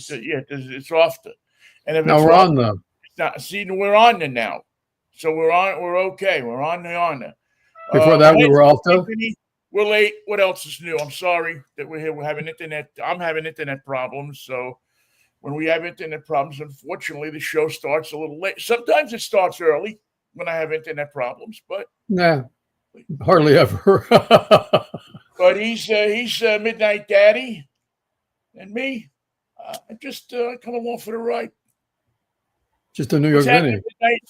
it's off the. And if Now it's we're off, on the. it's not. See, we're on there now. So we're on. We're okay. We're on there. Before that, we were off the. We're late. What else is new? I'm sorry that we're here. We're having internet. I'm having internet problems. So when we have internet problems, unfortunately, the show starts a little late. Sometimes it starts early when I have internet problems, but Nah, hardly ever. but he's Midnight Daddy, and me. I just come along for the ride. Just a New York What's happening Vinnie. tonight?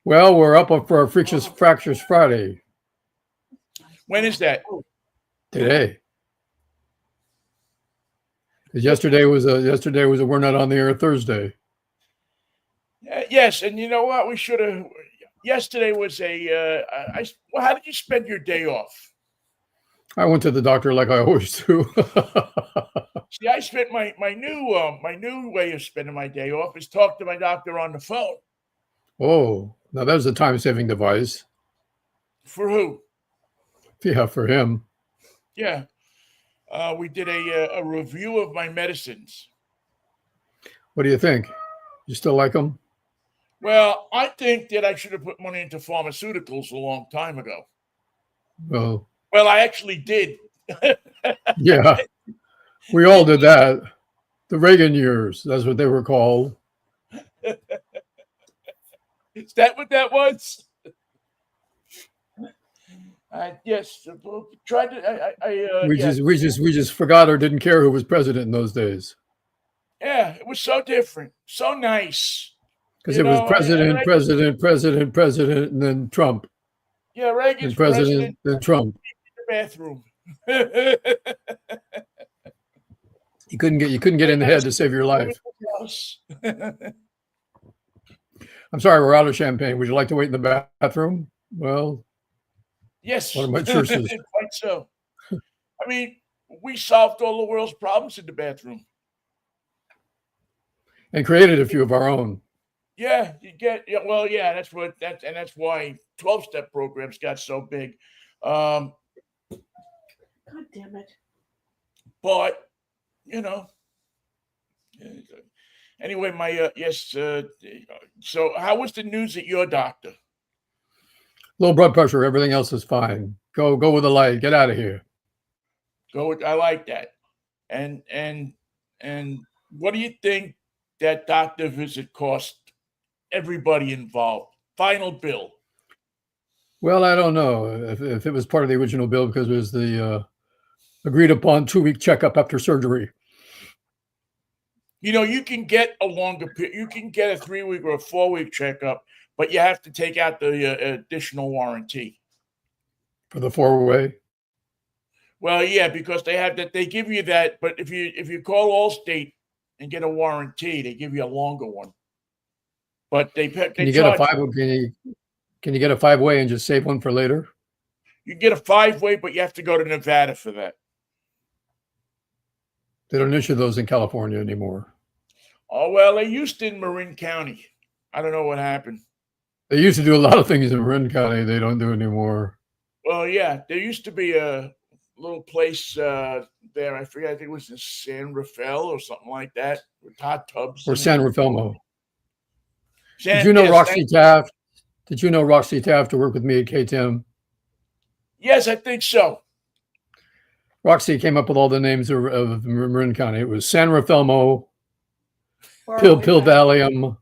Well, we're up for our Fractures Friday When is that? today. Because yesterday was a we're not on the air Thursday. Yes, and you know what? We should have. Yesterday was a. Well, how did you spend your day off? I went to the doctor like I always do. See, I spent my new way of spending my day off is talk to my doctor on the phone. Oh, now that was a time-saving device. For who? Yeah, for him. Yeah, we did a review of my medicines. What do you think? You still like them? Well, I think that I should have put money into pharmaceuticals a long time ago. Well, I actually did. yeah, we all did that. The Reagan years, that's what they were called. Is that what that was? Yes. Tried to. We just forgot or didn't care who was president in those days. Yeah, it was so different, so nice. Because it was president, and then Trump. Yeah, Reagan's and president, then Trump. In the bathroom. You couldn't get in the head to save your life. I'm sorry, we're out of champagne. Would you like to wait in the bathroom? Well, yes. One of my churches. Quite so. I mean, we solved all the world's problems in the bathroom. And created a few of our own. Yeah, that's why 12-step programs got so big. God damn it. But, anyway, so how was the news at your doctor? Low blood pressure, everything else is fine. Go with the light. Get out of here. I like that. And what do you think that doctor visit cost everybody involved? Final bill. Well, I don't know if it was part of the original bill because it was the agreed upon 2-week checkup after surgery. You can get a you can get a 3-week or a 4-week checkup, but you have to take out the additional warranty. For the 4-way? Well, yeah, because they give you that, but if you call Allstate and get a warranty, they give you a longer one. But can you get a 5-way? Can you get a 5-way and just save one for later? You get a 5-way, but you have to go to Nevada for that. They don't issue those in California anymore. Oh, well, they used to in Marin County. I don't know what happened. They used to do a lot of things in Marin County. They don't do anymore. Well, yeah, there used to be a little place there. I forget. I think it was in San Rafael or something like that with hot tubs. Or San Rafael. Did you know Roxy Taft? Did you know Roxy Taft to work with me at KTM? Yes, I think so. Roxy came up with all the names of Marin County. It was San Rafael, Pilvalium,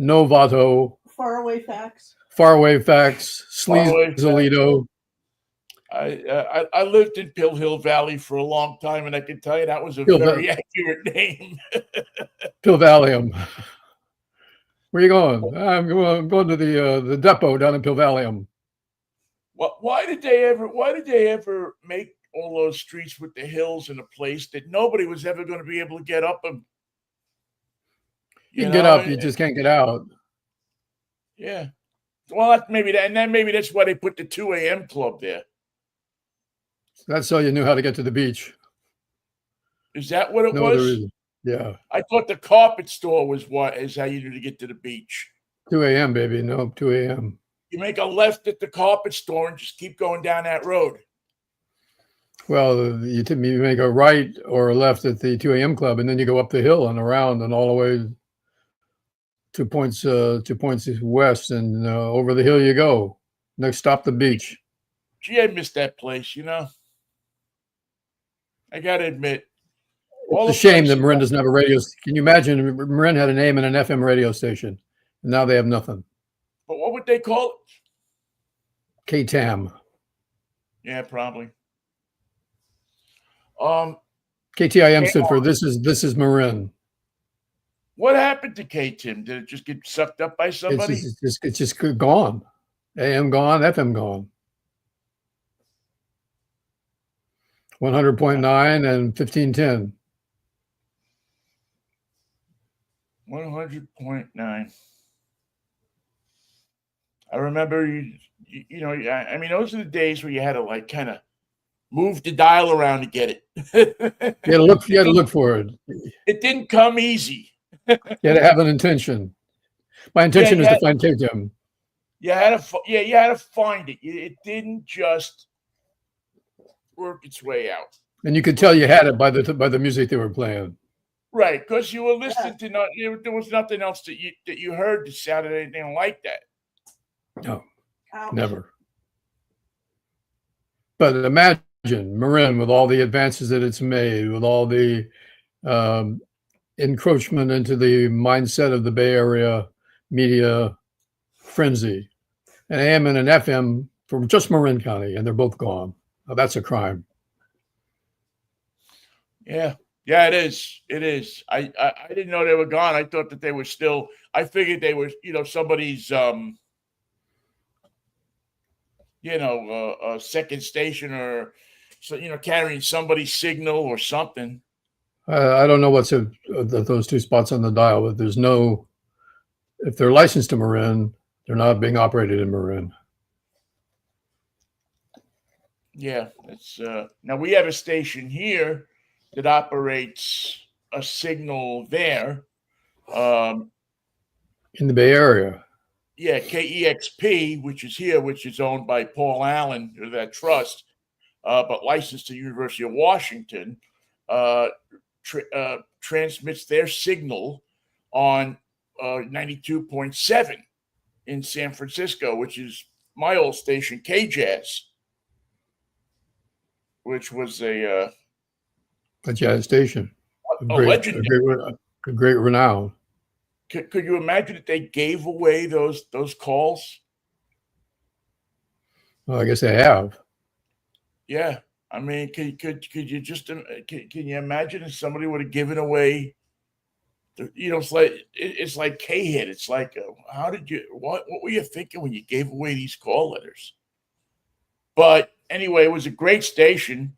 Novato, Faraway Facts, Sleazelito. I lived in Pill Hill Valley for a long time, and I can tell you that was a very accurate name. Pilvalium. Where are you going? I'm going to the depot down in Pilvalium. Why did they ever make all those streets with the hills in a place that nobody was ever going to be able to get up them? You can get up, you just can't get out. Yeah. Well, maybe that's why they put the 2 a.m. club there. That's so you knew how to get to the beach. Is that what it was? Yeah. I thought the carpet store is how you knew to get to the beach. 2 a.m., baby. No, 2 a.m. You make a left at the carpet store and just keep going down that road. Well, you make a right or a left at the 2 a.m. club, and then you go up the hill and around and all the way 2 points west, and over the hill you go. Next stop, the beach. Gee, I miss that place, you know. I got to admit. It's a shame that Marin doesn't have a radio. Can you imagine? Marin had an AM and an FM radio station, and now they have nothing. But what would they call it? KTAM. Yeah, probably. KTIM stood for this is Marin. What happened to KTIM? Did it just get sucked up by somebody? It's just gone. AM gone, FM gone. 100.9 and 1510. 100.9. I remember you know, I mean, those are the days where you had to like kind of move the dial around to get it. You had to look for it. It didn't come easy. You had to have an intention. My intention is to find KTM. You had to find it. It didn't just work its way out. And you could tell you had it by the music they were playing. Right, because you were listening to there was nothing else that you heard that sounded anything like that. No, never. But imagine Marin with all the advances that it's made, with all the encroachment into the mindset of the Bay Area media frenzy, an AM and an FM from just Marin County, and they're both gone. Now, that's a crime. Yeah, it is. It is. I didn't know they were gone. I thought that they were still. I figured they were, somebody's, a second station or, carrying somebody's signal or something. I don't know what's those two spots on the dial, but there's no. If they're licensed to Marin, they're not being operated in Marin. Yeah, it's now we have a station here that operates a signal there. In the Bay Area. Yeah, KEXP, which is here, which is owned by Paul Allen, or that trust, but licensed to the University of Washington, transmits their signal on 92.7 in San Francisco, which is my old station, KJazz, which was a jazz station, legendary, great renown. Could you imagine that they gave away those calls? Well, I guess they have. Yeah, I mean, could you just can you imagine if somebody would have given away? It's like K-Hit. It's like, what were you thinking when you gave away these call letters? But anyway, it was a great station.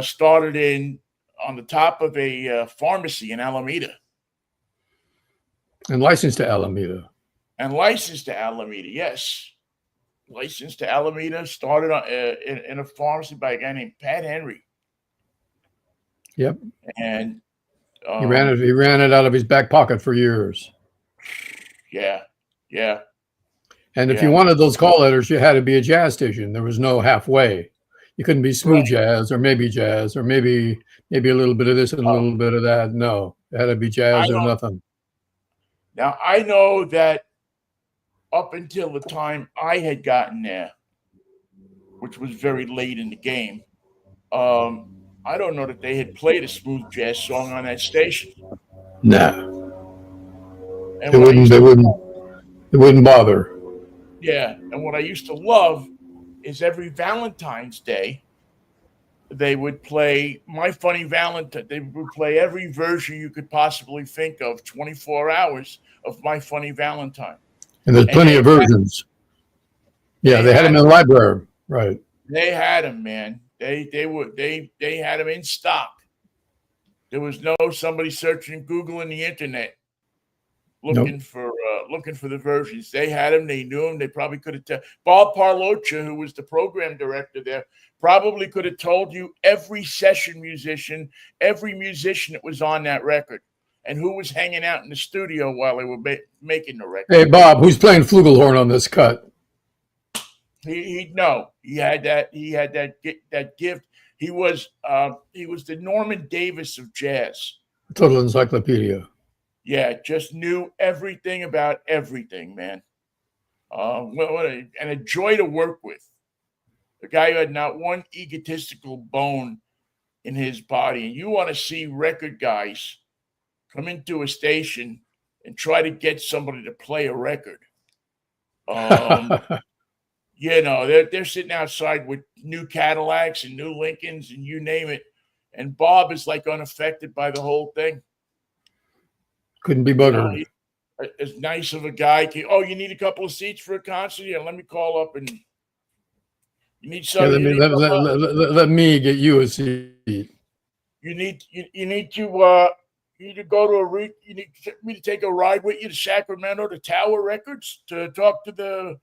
Started on the top of a pharmacy in Alameda. And licensed to Alameda. Yes. Licensed to Alameda. Started in a pharmacy by a guy named Pat Henry. Yep. And he ran it out of his back pocket for years. Yeah. And if you wanted those call letters, you had to be a jazz station. There was no halfway. You couldn't be smooth jazz or maybe a little bit of this and a little bit of that. No, it had to be jazz or nothing. Now, I know that up until the time I had gotten there, which was very late in the game, I don't know that they had played a smooth jazz song on that station. No. They wouldn't bother. Yeah, and what I used to love is every Valentine's Day, they would play My Funny Valentine. They would play every version you could possibly think of, 24 hours of My Funny Valentine. And there's plenty of versions. They had them in the library, right? They had them, man. They had them in stock. There was no somebody searching Google and the internet looking for the versions. They had them. They knew them. They probably could have Bob Parlocha, who was the program director there, probably could have told you every session musician, every musician that was on that record, and who was hanging out in the studio while they were making the record. Hey, Bob, who's playing flugelhorn on this cut? He had that gift. He was the Norman Davis of jazz. Total encyclopedia. Yeah, just knew everything about everything, man. And a joy to work with. A guy who had not one egotistical bone in his body. And you want to see record guys come into a station and try to get somebody to play a record. They're sitting outside with new Cadillacs and new Lincolns and you name it. And Bob is like unaffected by the whole thing. Couldn't be buggered. As nice of a guy. You need a couple of seats for a concert? Yeah, let me call up and you need something. Yeah, let me get you a seat. You need to go to you need me to take a ride with you to Sacramento to Tower Records to talk to the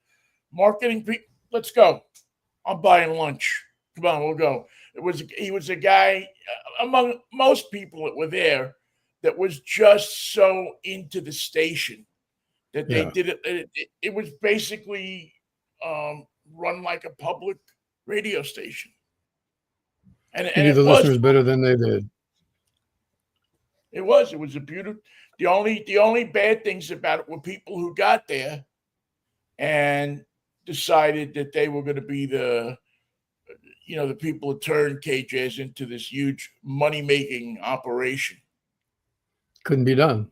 marketing people. Let's go. I'm buying lunch. Come on, we'll go. He was a guy among most people that were there that was just so into the station that they did it. It was basically run like a public radio station. And you knew the listeners better than they did. It was a beautiful. The only bad things about it were people who got there and decided that they were going to be the people who turned KJs into this huge money-making operation. Couldn't be done.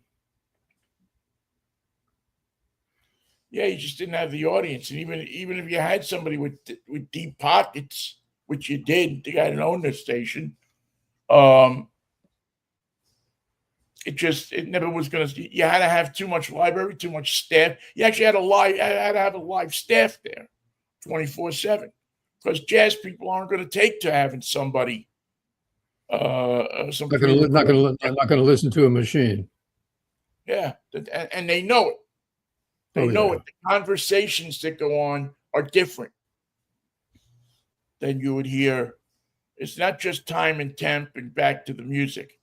Yeah, you just didn't have the audience, and even if you had somebody with deep pockets, which you did, the guy that owned the station, it never was going to. You had to have too much library, too much staff. You actually had to have a live staff there, 24/7, because jazz people aren't going to take to having somebody. Not going to listen to a machine. Yeah, and they know it. They know it. The conversations that go on are different than you would hear. It's not just time and temp and back to the music.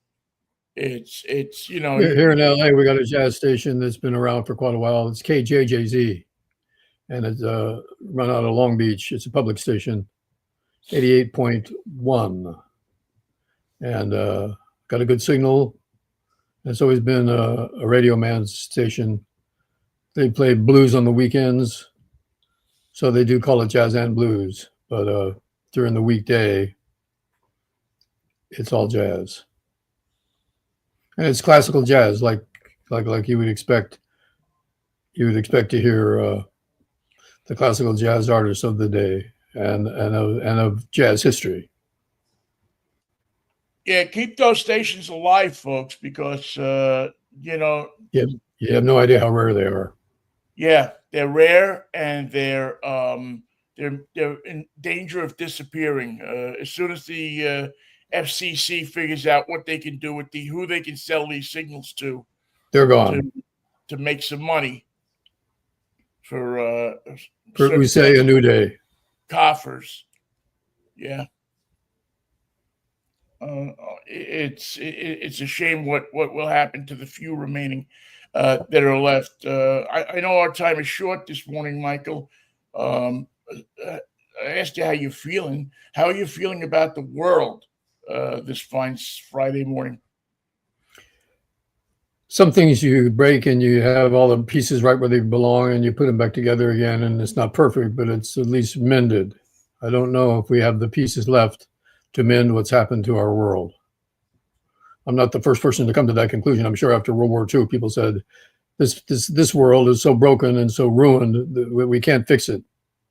It's here in LA we got a jazz station that's been around for quite a while. It's KJJZ, and it's run out of Long Beach. It's a public station, 88.1, and got a good signal. It's always been a radio man station. They play blues on the weekends, so they do call it jazz and blues. But during the weekday, it's all jazz. And it's classical jazz, like you would expect. You would expect to hear the classical jazz artists of the day and of jazz history. Yeah, keep those stations alive, folks, because you have no idea how rare they are. Yeah, they're rare and they're in danger of disappearing as soon as the FCC figures out what they can do with who they can sell these signals to. They're gone to make some money for we say a new day coffers. Yeah, it's a shame what will happen to the few remaining that are left. I know our time is short this morning, Michael. I asked you how you're feeling. How are you feeling about the world this fine Friday morning? Some things you break and you have all the pieces right where they belong and you put them back together again, and it's not perfect, but it's at least mended. I don't know if we have the pieces left to mend what's happened to our world. I'm not the first person to come to that conclusion. I'm sure after World War II, people said, this world is so broken and so ruined that we can't fix it.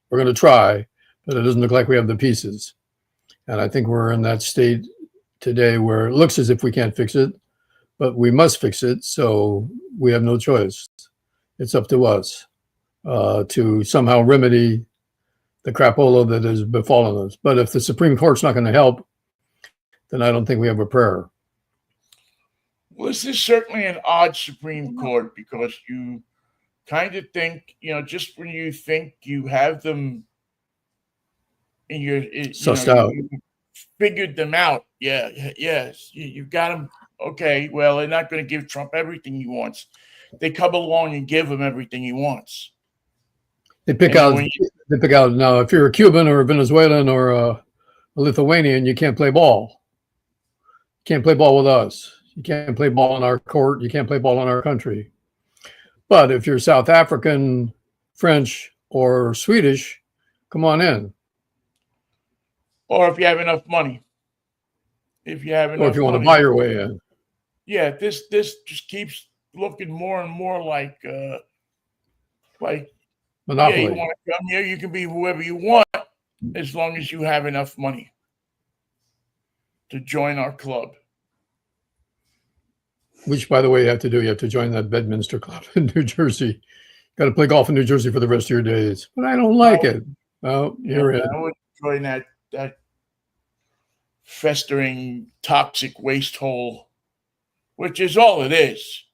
We're going to try, but it doesn't look like we have the pieces. And I think we're in that state today where it looks as if we can't fix it, but we must fix it. So we have no choice. It's up to us to somehow remedy the crapola that has befallen us. But if the Supreme Court's not going to help, then I don't think we have a prayer. Well, this is certainly an odd Supreme Court because you kind of think, just when you think you have them in your, sussed out, you figured them out. Yeah, yes, you got them. Okay, well, they're not going to give Trump everything he wants. They come along and give him everything he wants. They pick out. Now, if you're a Cuban or a Venezuelan or a Lithuanian, you can't play ball. You can't play ball with us. You can't play ball in our court. You can't play ball in our country. But if you're South African, French, or Swedish, come on in. Or if you have enough money. If you have enough Or if you want to money. buy your way in. Yeah, this just keeps looking more and more like Monopoly. yeah, you want to come here, you can be whoever you want as long as you have enough money to join our club. Which, by the way, you have to do. You have to join that Bedminster Club in New Jersey. Got to play golf in New Jersey for the rest of your days. But I don't like it. Oh, you're in. I would join that festering toxic waste hole, which is all it is.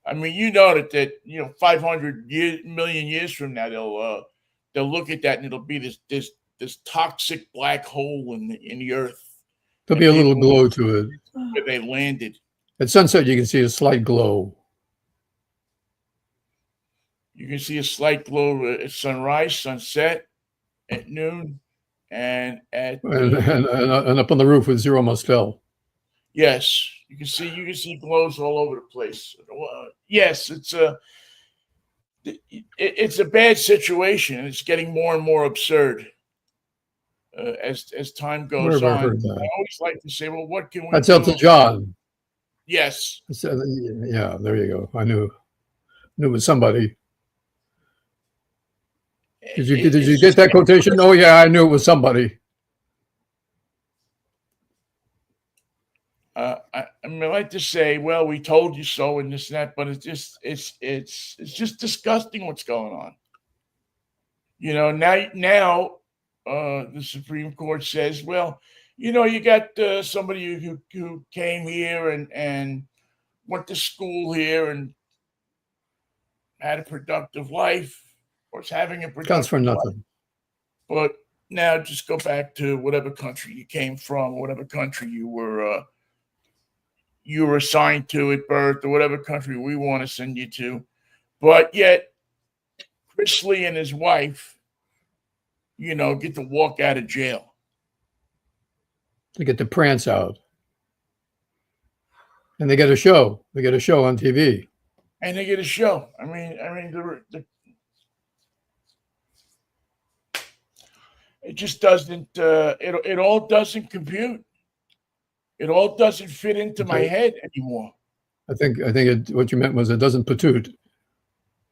I mean, you know that 500 million years from now they'll look at that and it'll be this toxic black hole in the earth. There'll be a little glow to it. Where they landed. At sunset, you can see a slight glow. You can see a slight glow at sunrise, sunset, at noon, and at and up on the roof with Zero Mostel. yes, you can see glows all over the place. Yes, it's a bad situation, and it's getting more and more absurd as time goes on. I always like to say, well, what can we? That's Elton John. Yes. Yeah, there you go. I knew it was somebody. Did you get that quotation? Oh yeah, I knew it was somebody. I like to say, well, we told you so, and this and that, but it's just disgusting what's going on. Now the Supreme Court says, well, you got somebody who came here and went to school here and had a productive life, or is having a productive counts for nothing. Life. But now just go back to whatever country you came from, or whatever country you were assigned to at birth, or whatever country we want to send you to. But yet, Chris Lee and his wife, get to walk out of jail. They get to prance out. And they get a show. They get a show on TV. And they get a show. I mean, it just doesn't. It all doesn't compute. It all doesn't fit into my head anymore. I think what you meant was it doesn't patoot.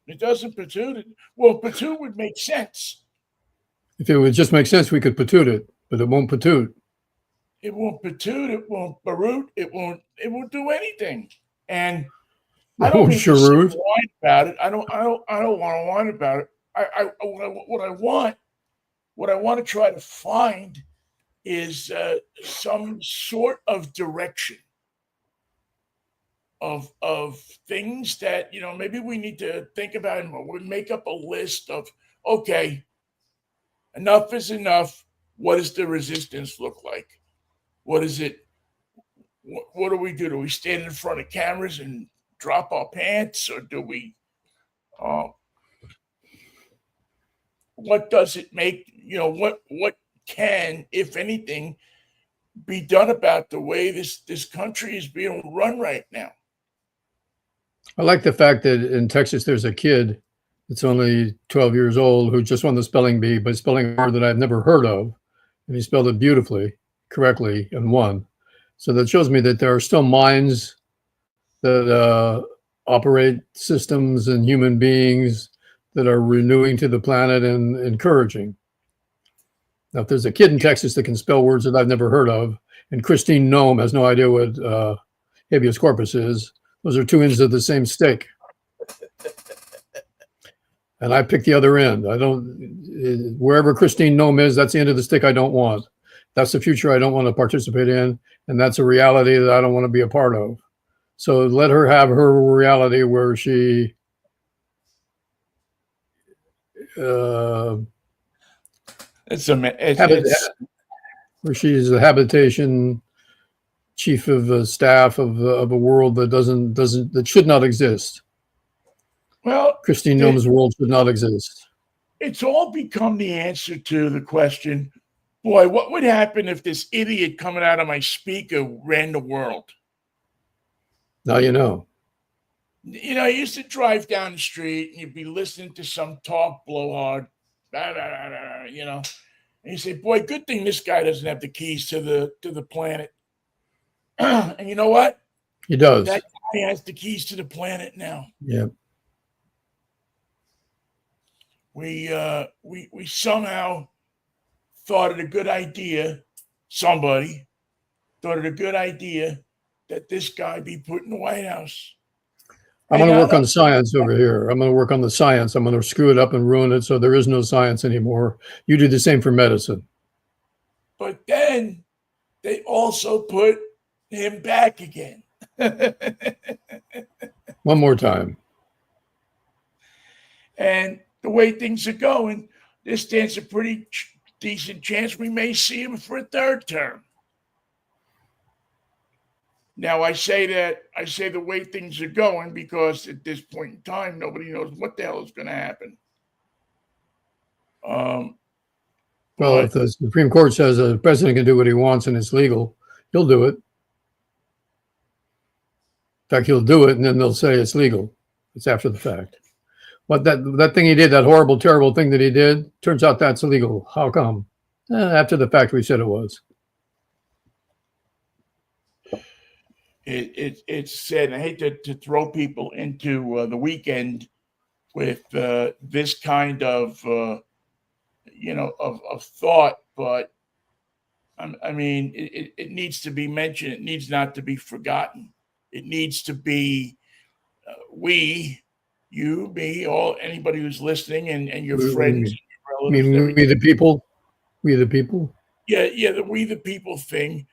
It doesn't patoot it. Well, patoot would make sense. If it would just make sense, we could patoot it, but it won't patoot. It won't patoot. It won't baroot. It won't do anything. And I don't need to whine about it. I don't want to whine about it. What I want to try to find is some sort of direction of things that maybe we need to think about, and we make up a list of, okay, enough is enough. What does the resistance look like? What is it? What do we do? Do we stand in front of cameras and drop our pants, or do we? What does it make? What can, if anything, be done about the way this country is being run right now? I like the fact that in Texas there's a kid that's only 12 years old who just won the spelling bee, but spelling a word that I've never heard of, and he spelled it beautifully, correctly, and won. So that shows me that there are still minds that operate systems and human beings that are renewing to the planet and encouraging. Now, if there's a kid in Texas that can spell words that I've never heard of, and Christine Nome has no idea what habeas corpus is, those are two ends of the same stick. And I pick the other end. Wherever Christine Nome is, that's the end of the stick I don't want. That's the future I don't want to participate in. And that's a reality that I don't want to be a part of. So let her have her reality where she where she's a habitation chief of staff of a world that should not exist. Well, Christine Nome's world should not exist. It's all become the answer to the question, Boy, what would happen if this idiot coming out of my speaker ran the world? Now you know. You know, I used to drive down the street and you'd be listening to some talk blowhard, you know, and you say, boy, good thing this guy doesn't have the keys to the planet. And you know what? He does. That guy has the keys to the planet now. Yeah. We somehow thought it a good idea, somebody thought it a good idea that this guy be put in the White House. I'm going to work on science over here. I'm going to work on the science. I'm going to screw it up and ruin it so there is no science anymore. You do the same for medicine. But then they also put him back again. One more time. And the way things are going, there stands a pretty decent chance we may see him for a third term. Now, I say the way things are going because at this point in time, nobody knows what the hell is going to happen. Well, if the Supreme Court says the president can do what he wants and it's legal, he'll do it. In fact, he'll do it, and then they'll say it's legal. It's after the fact. But that thing he did, that horrible, terrible thing that he did, turns out that's illegal. How come? After the fact, we said it was. It's said, and I hate to throw people into the weekend with this kind of of thought, but I mean it needs to be mentioned. It needs not to be forgotten. It needs to be we, you, me, all anybody who's listening, and your friends, and your relatives. We the people. We the people. Yeah, the we the people thing.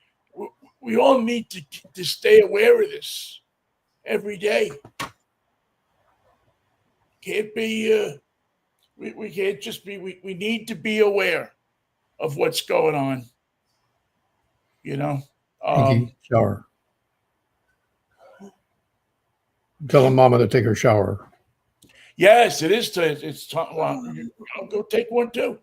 We all need to stay aware of this every day. Can't be we can't just be we need to be aware of what's going on. You know. Shower. Tell Mama to take her shower. Yes, it is. It's time. Well, I'll go take one too.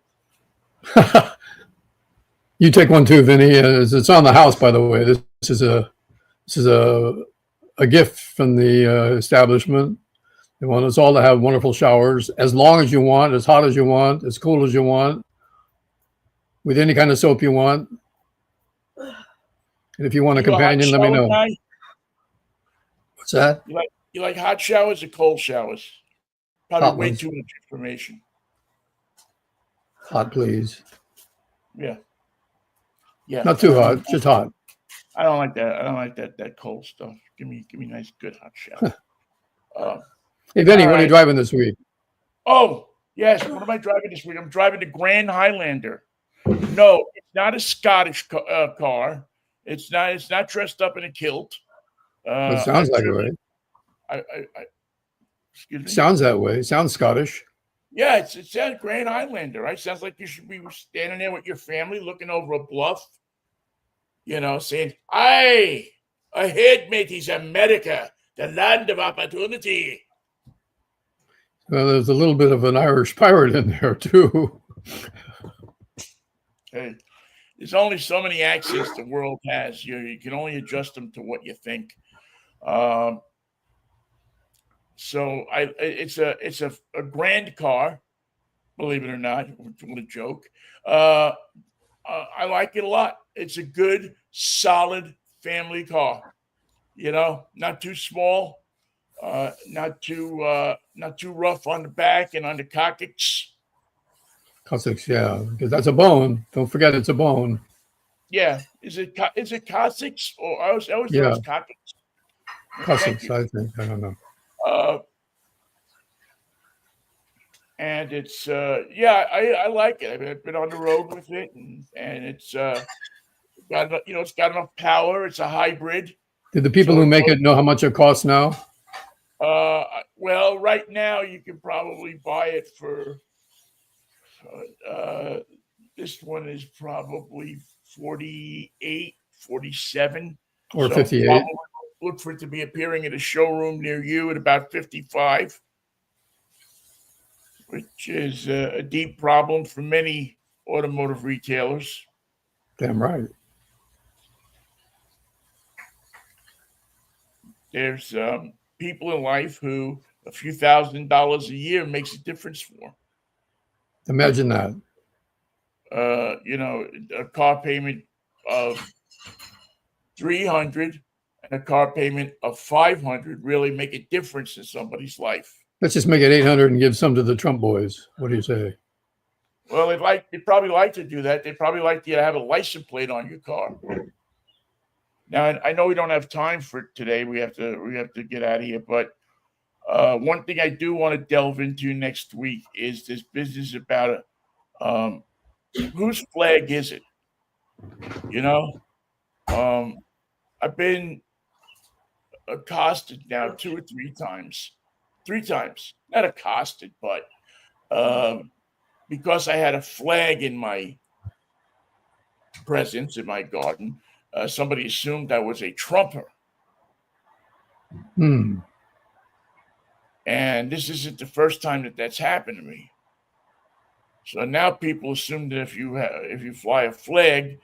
You take one too, Vinnie. It's on the house, by the way. This is a gift from the establishment. They want us all to have wonderful showers as long as you want, as hot as you want, as cool as you want, with any kind of soap you want. And if you want a companion, let me know. Guy? What's that? You like hot showers or cold showers? Probably way too much information. Hot, please. Yeah. Not too hot, just hot. I don't like that. I don't like that cold stuff. Give me a nice, good hot shower. Hey, Vinnie, what are you driving this week? Oh, yes. What am I driving this week? I'm driving the Grand Highlander. No, it's not a Scottish car. It's not dressed up in a kilt. It sounds like it, right? Excuse me. Sounds that way. Sounds Scottish. Yeah, it sounds Grand Highlander, right? Sounds like you should be standing there with your family looking over a bluff, saying, aye, ahead, mateys, America, the land of opportunity. Well, there's a little bit of an Irish pirate in there, too. Hey, there's only so many accents the world has. You can only adjust them to what you think. So it's a grand car, believe it or not. What a joke. I like it a lot. It's a good, solid family car. Not too small, not too rough on the back and on the coccyx. Coccyx, yeah, because that's a bone. Don't forget, it's a bone. Yeah, is it coccyx or I always thought it was coccyx. Coccyx, I think. I don't know. And it's I like it. I mean, I've been on the road with it, and it's it's got enough power. It's a hybrid. Did the people who make it know how much it costs now? Well, right now you can probably buy it for this one is probably 48, 47 or 58. Look for it to be appearing at a showroom near you at about 55, which is a deep problem for many automotive retailers. Damn right. There's people in life who a few $1,000s a year makes a difference for. Imagine that. A car payment of $300 and a car payment of $500 really make a difference in somebody's life. Let's just make it 800 and give some to the Trump boys. What do you say? Well, they'd probably like to do that. They'd probably like to have a license plate on your car. Now, I know we don't have time for today. We have to get out of here. But one thing I do want to delve into next week is this business about whose flag is it? I've been accosted now 2 or 3 times. 3 times, not accosted, but because I had a flag in my presence in my garden, somebody assumed I was a Trumper. And this isn't the first time that that's happened to me. So now people assume that if you fly a flag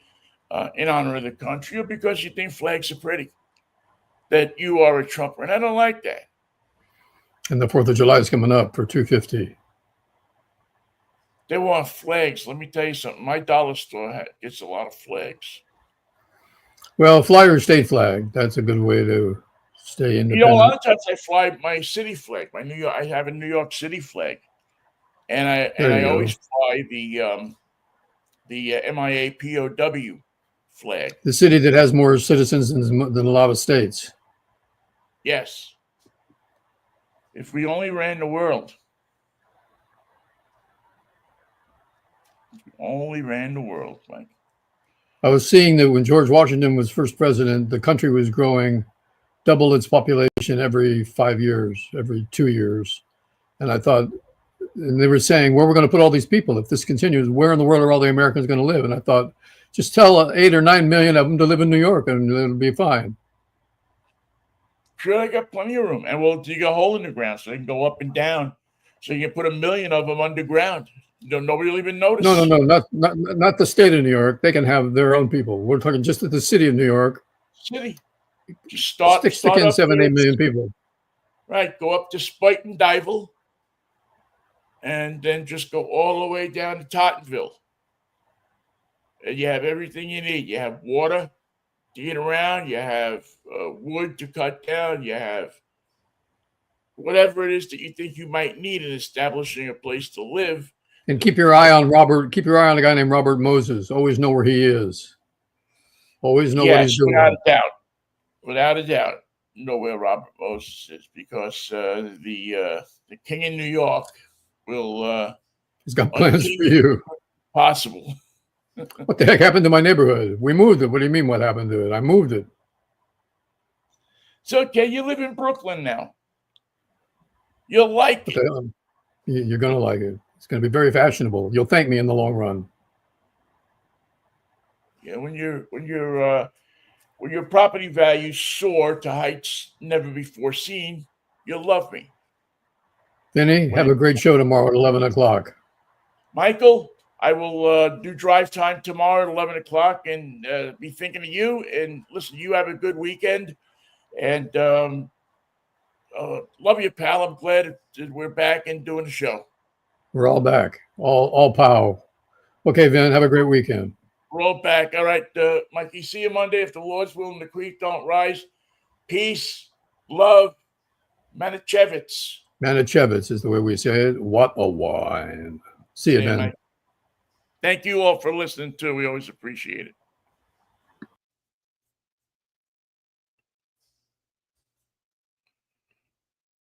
in honor of the country, or because you think flags are pretty, that you are a Trumper, and I don't like that. And the 4th of July is coming up for $2.50. They want flags. Let me tell you something. My dollar store gets a lot of flags. Well, fly your state flag. That's a good way to stay independent. A lot of times I fly my city flag. I have a New York City flag, and I always fly the MIA POW flag. The city that has more citizens than a lot of states. Yes. If we only ran the world. Only ran the world, Mike. I was seeing that when George Washington was first president, the country was growing double its population every 5 years, every 2 years. And I thought, and they were saying, where we're going to put all these people? If this continues, where in the world are all the Americans going to live? And I thought, just tell 8 or 9 million of them to live in New York and it'll be fine. Sure, they got plenty of room. And we'll dig a hole in the ground so they can go up and down. So you can put 1 million of them underground. Nobody will even notice. No, not the state of New York. They can have their own people. We're talking just at the city of New York. City. Just start in 7, 8 million people. Right. Go up to Spuyten Duyvil and then just go all the way down to Tottenville. And you have everything you need. You have water to get around. You have wood to cut down. You have whatever it is that you think you might need in establishing a place to live. And keep your eye on Robert. Keep your eye on a guy named Robert Moses. Always know where he is. Always know what he's doing. Without a doubt, know where Robert Moses is, because the king in New York will. He's got plans for you. Possible. What the heck happened to my neighborhood? We moved it. What do you mean? What happened to it? I moved it. It's okay. You live in Brooklyn now. You'll like it. You're going to like it. It's going to be very fashionable. You'll thank me in the long run. Yeah, when your property values soar to heights never before seen, you'll love me. Vinnie, have a great show tomorrow at 11 o'clock. Michael, I will do drive time tomorrow at 11 o'clock and be thinking of you. And listen, you have a good weekend. And love you, pal. I'm glad that we're back and doing the show. We're all back. All pow. Okay, Vin, have a great weekend. We're all back. All right, Mikey, see you Monday. If the Lord's willing, the creek don't rise. Peace, love, Manischewitz. Manischewitz is the way we say it. What a wine. See you, Vin. Thank you all for listening, too. We always appreciate it.